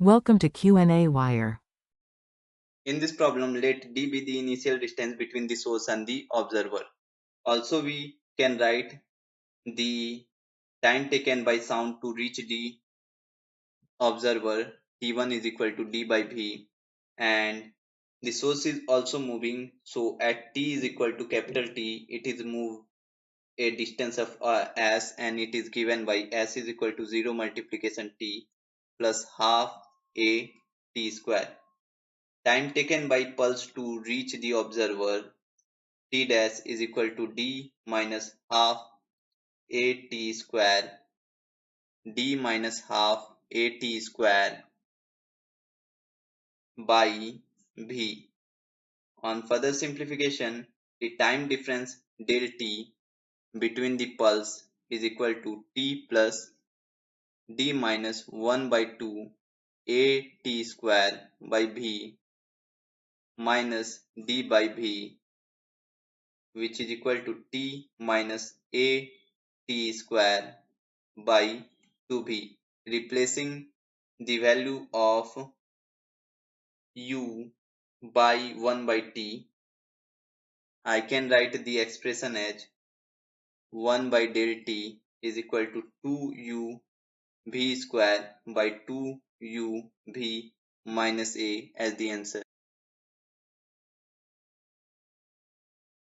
Welcome to qnawire. In this problem, let d be the initial distance between the source and the observer. Also, we can write the time taken by sound to reach the observer. T1 is equal to d by v, and the source is also moving. So at t is equal to capital T, it is moved a distance of s, and it is given by s is equal to 0 multiplication t plus half a t square. Time taken by pulse to reach the observer, t dash is equal to d minus half a t square, d minus half a t square by v. On further simplification, the time difference del t between the pulse is equal to t plus d minus 1 by 2 a t square by v minus d by v, which is equal to t minus a t square by 2b. Replacing the value of u by 1 by t, I can write the expression as 1 by del t is equal to 2u v square by 2u v minus a as the answer.